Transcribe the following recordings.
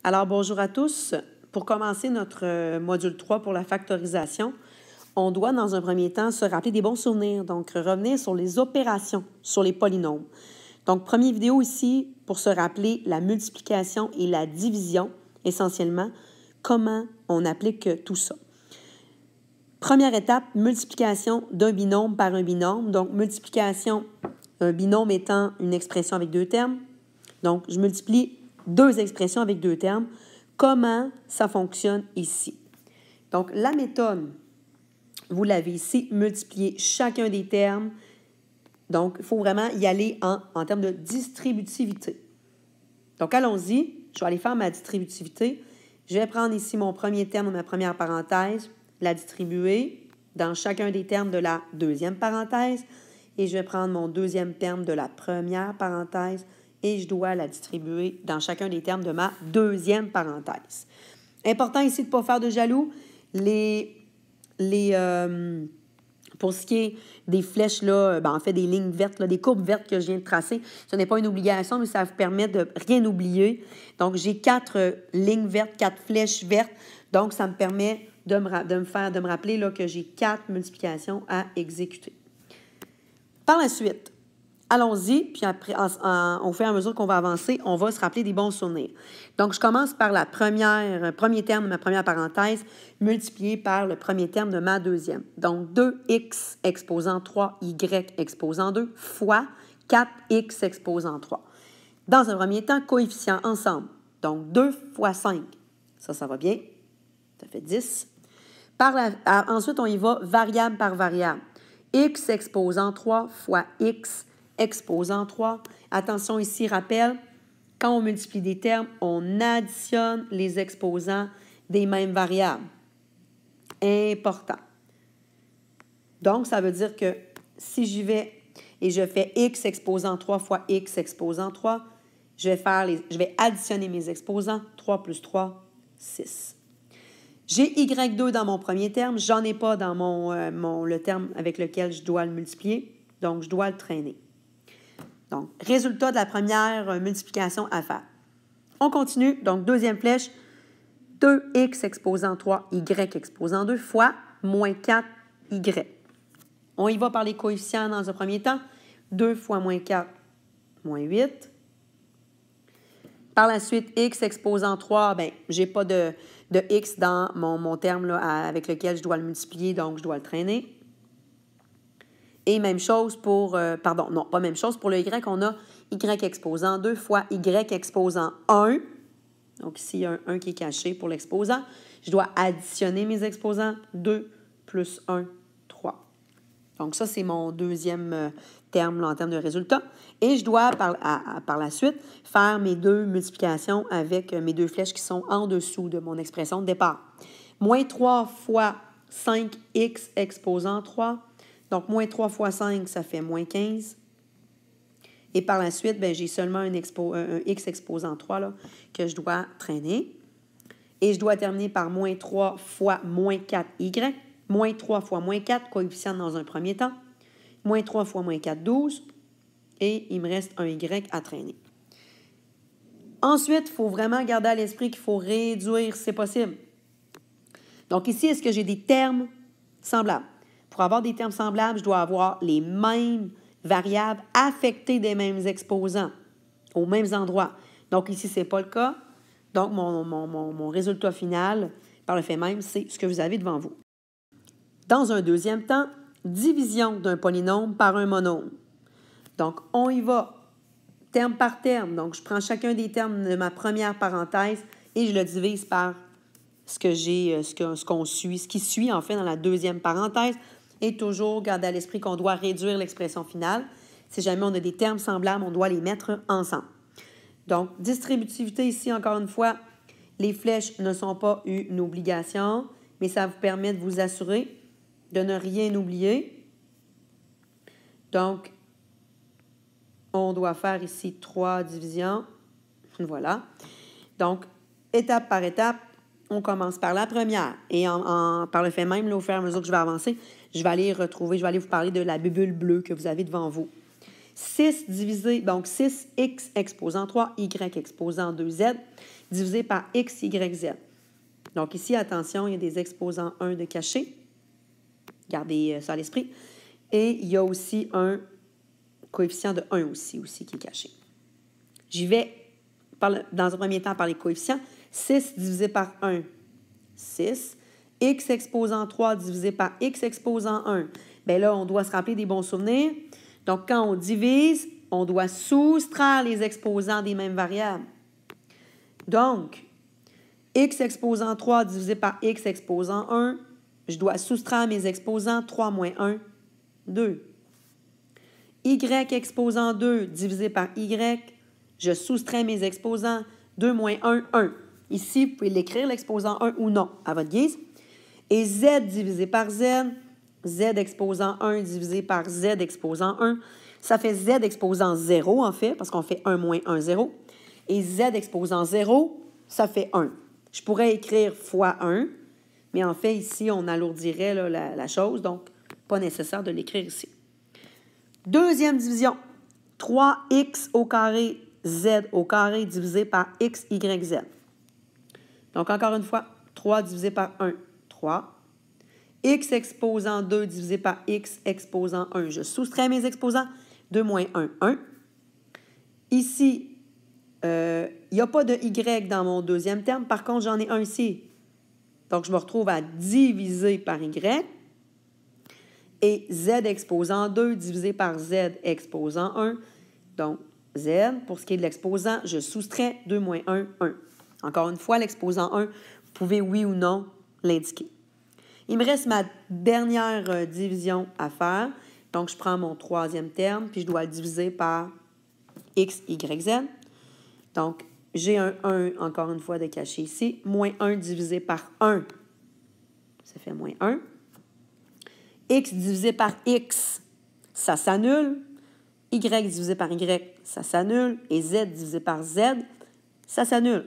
Alors, bonjour à tous. Pour commencer notre module 3 pour la factorisation, on doit, dans un premier temps, se rappeler des bons souvenirs, donc revenir sur les opérations, sur les polynômes. Donc, première vidéo ici, pour se rappeler la multiplication et la division, essentiellement, comment on applique tout ça. Première étape, multiplication d'un binôme par un binôme. Donc, multiplication, un binôme étant une expression avec deux termes. Donc, je multiplie deux expressions avec deux termes. Comment ça fonctionne ici? Donc, la méthode, vous l'avez ici, multiplier chacun des termes. Donc, il faut vraiment y aller en termes de distributivité. Donc, allons-y. Je vais aller faire ma distributivité. Je vais prendre ici mon premier terme de ma première parenthèse, la distribuer dans chacun des termes de la deuxième parenthèse. Et je vais prendre mon deuxième terme de la première parenthèse et je dois la distribuer dans chacun des termes de ma deuxième parenthèse. Important ici de ne pas faire de jaloux. Pour ce qui est des flèches, là, en fait, des lignes vertes, là, des courbes vertes que je viens de tracer, ce n'est pas une obligation, mais ça vous permet de rien oublier. Donc, j'ai 4 lignes vertes, 4 flèches vertes. Donc, ça me permet de me rappeler là, que j'ai 4 multiplications à exécuter. Par la suite, allons-y, puis après, au fur et à mesure qu'on va avancer, on va se rappeler des bons souvenirs. Donc, je commence par le premier terme de ma première parenthèse, multiplié par le premier terme de ma deuxième. Donc, 2x exposant 3y exposant 2 fois 4x exposant 3. Dans un premier temps, coefficients ensemble. Donc, 2 fois 5. Ça va bien. Ça fait 10. Ensuite, on y va variable par variable. X exposant 3 fois x exposant 3. Attention ici, rappel, quand on multiplie des termes, on additionne les exposants des mêmes variables. Important. Donc, ça veut dire que si j'y vais et je fais x exposant 3 fois x exposant 3, je vais additionner mes exposants. 3 plus 3, 6. J'ai Y2 dans mon premier terme. Je n'en ai pas dans le terme avec lequel je dois le multiplier. Donc, je dois le traîner. Donc, résultat de la première multiplication à faire. On continue. Donc, deuxième flèche. 2x exposant 3, y exposant 2 fois moins 4y. On y va par les coefficients dans un premier temps. 2 fois moins 4, moins 8. Par la suite, x exposant 3, bien, je n'ai pas de x dans mon terme là, avec lequel je dois le multiplier, donc je dois le traîner. Et même chose pour, pas même chose, pour le y, on a y exposant 2 fois y exposant 1. Donc ici, il y a un 1 qui est caché pour l'exposant. Je dois additionner mes exposants. 2 plus 1, 3. Donc ça, c'est mon deuxième terme là, en termes de résultat. Et je dois, par la suite, faire mes deux multiplications avec mes deux flèches qui sont en dessous de mon expression de départ. Moins 3 fois 5x exposant 3. Donc, moins 3 fois 5, ça fait moins 15. Et par la suite, bien, j'ai seulement un x exposant 3 là, que je dois traîner. Et je dois terminer par moins 3 fois moins 4y. Moins 3 fois moins 4, coefficient dans un premier temps. Moins 3 fois moins 4, 12. Et il me reste un y à traîner. Ensuite, il faut vraiment garder à l'esprit qu'il faut réduire si c'est possible. Donc ici, est-ce que j'ai des termes semblables? Pour avoir des termes semblables, je dois avoir les mêmes variables affectées des mêmes exposants aux mêmes endroits. Donc ici, ce n'est pas le cas. Donc mon résultat final, par le fait même, c'est ce que vous avez devant vous. Dans un deuxième temps, division d'un polynôme par un monôme. Donc, on y va terme par terme. Donc, je prends chacun des termes de ma première parenthèse et je le divise par ce qui suit en fait dans la deuxième parenthèse. Et toujours garder à l'esprit qu'on doit réduire l'expression finale. Si jamais on a des termes semblables, on doit les mettre ensemble. Donc, distributivité ici, encore une fois, les flèches ne sont pas une obligation, mais ça vous permet de vous assurer de ne rien oublier. Donc, on doit faire ici 3 divisions. Voilà. Donc, étape par étape, on commence par la première. Et par le fait même, là, au fur et à mesure que je vais avancer, je vais aller vous parler de la bubule bleue que vous avez devant vous. 6 divisé, donc 6x exposant 3, y exposant 2z, divisé par x, y, z. Donc ici, attention, il y a des exposants 1 de cachés. Gardez ça à l'esprit. Et il y a aussi un coefficient de 1 aussi qui est caché. J'y vais dans un premier temps par les coefficients. 6 divisé par 1, 6. X exposant 3 divisé par x exposant 1. Bien là, on doit se rappeler des bons souvenirs. Donc, quand on divise, on doit soustraire les exposants des mêmes variables. Donc, x exposant 3 divisé par x exposant 1, je dois soustraire mes exposants 3 moins 1, 2. Y exposant 2 divisé par y, je soustrais mes exposants 2 moins 1, 1. Ici, vous pouvez l'écrire, l'exposant 1 ou non, à votre guise. Et z divisé par z, z exposant 1 divisé par z exposant 1, ça fait z exposant 0, en fait, parce qu'on fait 1 moins 1, 0. Et z exposant 0, ça fait 1. Je pourrais écrire fois 1, mais en fait, ici, on alourdirait là, la chose, donc pas nécessaire de l'écrire ici. Deuxième division, 3x au carré z au carré divisé par x, y, z. Donc, encore une fois, 3 divisé par 1, 3. X exposant 2 divisé par x exposant 1. Je soustrais mes exposants. 2 moins 1, 1. Ici, il n'y a pas de y dans mon deuxième terme. Par contre, j'en ai un ici. Donc, je me retrouve à diviser par y. Et z exposant 2 divisé par z exposant 1. Donc, z, pour ce qui est de l'exposant, je soustrais 2 moins 1, 1. Encore une fois, l'exposant 1, vous pouvez oui ou non l'indiquer. Il me reste ma dernière division à faire. Donc, je prends mon troisième terme, puis je dois le diviser par x, y, z. Donc, j'ai un 1, encore une fois, de caché ici. Moins 1 divisé par 1, ça fait moins 1. X divisé par x, ça s'annule. Y divisé par y, ça s'annule. Et z divisé par z, ça s'annule.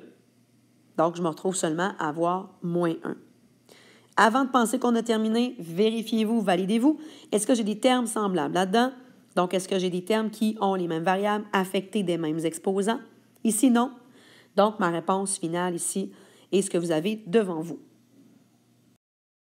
Donc, je me retrouve seulement à avoir moins 1. Avant de penser qu'on a terminé, vérifiez-vous, validez-vous. Est-ce que j'ai des termes semblables là-dedans? Donc, est-ce que j'ai des termes qui ont les mêmes variables affectées des mêmes exposants? Ici, non. Donc, ma réponse finale ici est ce que vous avez devant vous.